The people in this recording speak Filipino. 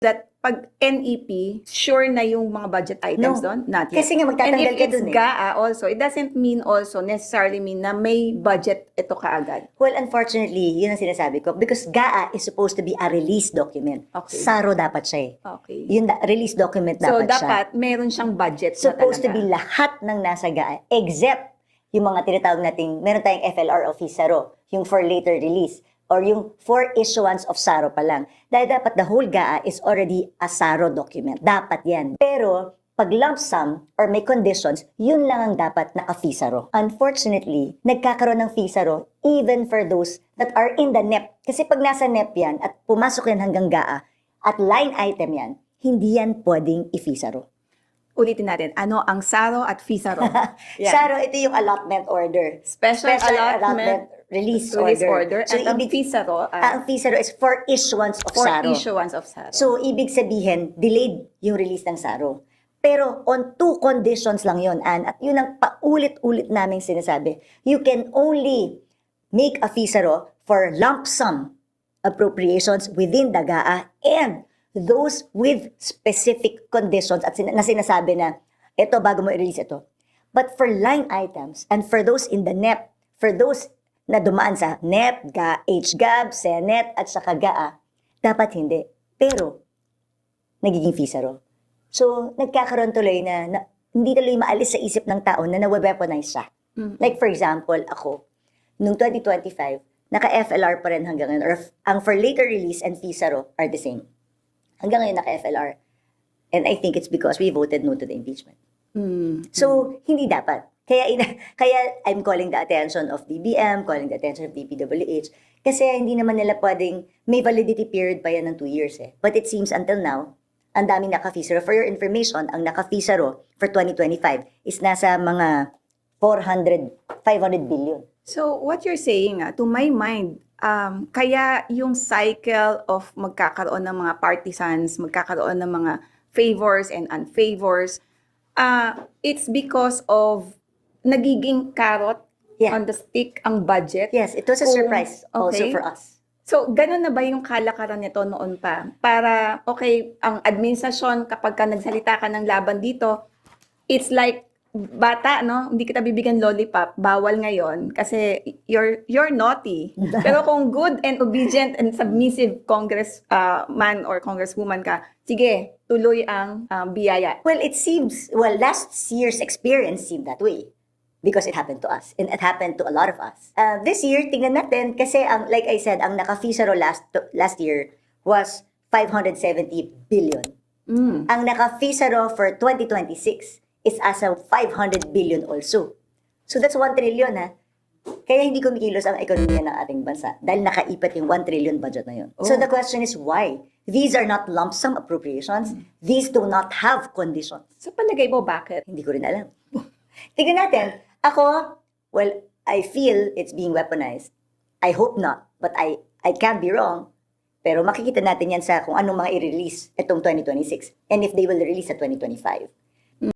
that pag NEP, sure na yung mga budget items doon? Not yet. Kasi nga magtatanggal ka dun And if it's GAA also, it doesn't mean also, necessarily mean na may budget ito kaagad. Well, unfortunately, yun ang sinasabi ko. Because GAA is supposed to be a release document. Okay. SARO dapat siya eh. Okay. Yung release document So, dapat siya. dapat meron siyang budget Supposed na to be talaga. lahat ng nasa GAA except yung mga tinatawag nating, meron tayong FLR o FISARO, yung for later release, or yung for issuance of SARO pa lang. Dahil dapat the whole GAA is already a SARO document. Dapat yan. Pero, pag lump sum or may conditions, yun lang ang dapat naka-FISARO. Unfortunately, nagkakaroon ng FISARO even for those that are in the NEP. Kasi pag nasa NEP yan at pumasok yan hanggang GAA at line item yan, hindi yan pwedeng i-FISARO. Ulitin natin, ano ang SARO at FISARO? Yan. SARO, ito yung allotment order. Special allotment release release order. order. And ang FISARO, ang FISARO is for issuance of for SARO. issuance of SARO. So, ibig sabihin, delayed yung release ng SARO. Pero on two conditions lang yun, Ann. At yun ang paulit-ulit naming sinasabi. You can only make a FISARO for lump sum appropriations within the GAA and those with specific conditions at na sinasabi na, ito, bago mo i-release ito. But for line items and for those in the NEP, for those na dumaan sa NEP, HGAB, Senate, at saka GAA, dapat hindi. Pero, nagiging FISARO. So, nagkakaroon tuloy na hindi tuloy maalis sa isip ng tao na nawe-weaponize siya. Like for example, ako, noong 2025, naka-FLR pa rin hanggang ngayon, or ang for later release and FISARO are the same. Hanggang ngayon naka-FLR. And I think it's because we voted no to the impeachment. So, hindi dapat. Kaya I'm calling the attention of DBM, calling the attention of DPWH, kasi hindi naman nila pwedeng, may validity period pa yan ng 2 years eh. But it seems until now, ang daming naka-FISARO. For your information, ang naka-FISARO for 2025 is nasa mga 500 billion. So, what you're saying, to my mind, kaya yung cycle of magkakaroon ng mga partisans, magkakaroon ng mga favors and unfavors, it's because of nagiging carrot on the stick ang budget. Yes, it was a surprise also okay. for us. So, ganun na ba yung kalakaran nito noon pa? Para, okay, ang administrasyon, kapag ka nagsalita ka ng laban dito, it's like, bata, no? Hindi kita bibigyan lollipop, bawal ngayon kasi you're naughty. Pero kung good and obedient and submissive congressman or congresswoman ka, sige, tuloy ang biyaya. Well, it seems, last year's experience seemed that way. Because it happened to us. And it happened to a lot of us. This year, tingnan natin, kasi like I said, ang naka-FISARO last year was 570 billion. Ang naka-FISARO for 2026 is asa 500 billion also. So that's 1 trillion ha. Kaya hindi kumikilos ang ekonomiya ng ating bansa dahil nakaipat yung 1 trillion budget na yun. So the question is why? These are not lump sum appropriations. These do not have conditions. So palagay mo bakit? Hindi ko rin alam. Tingnan natin. Ako, I feel it's being weaponized. I hope not, but I can't be wrong. Pero makikita natin yan sa kung anong mga i-release itong 2026 and if they will release sa 2025.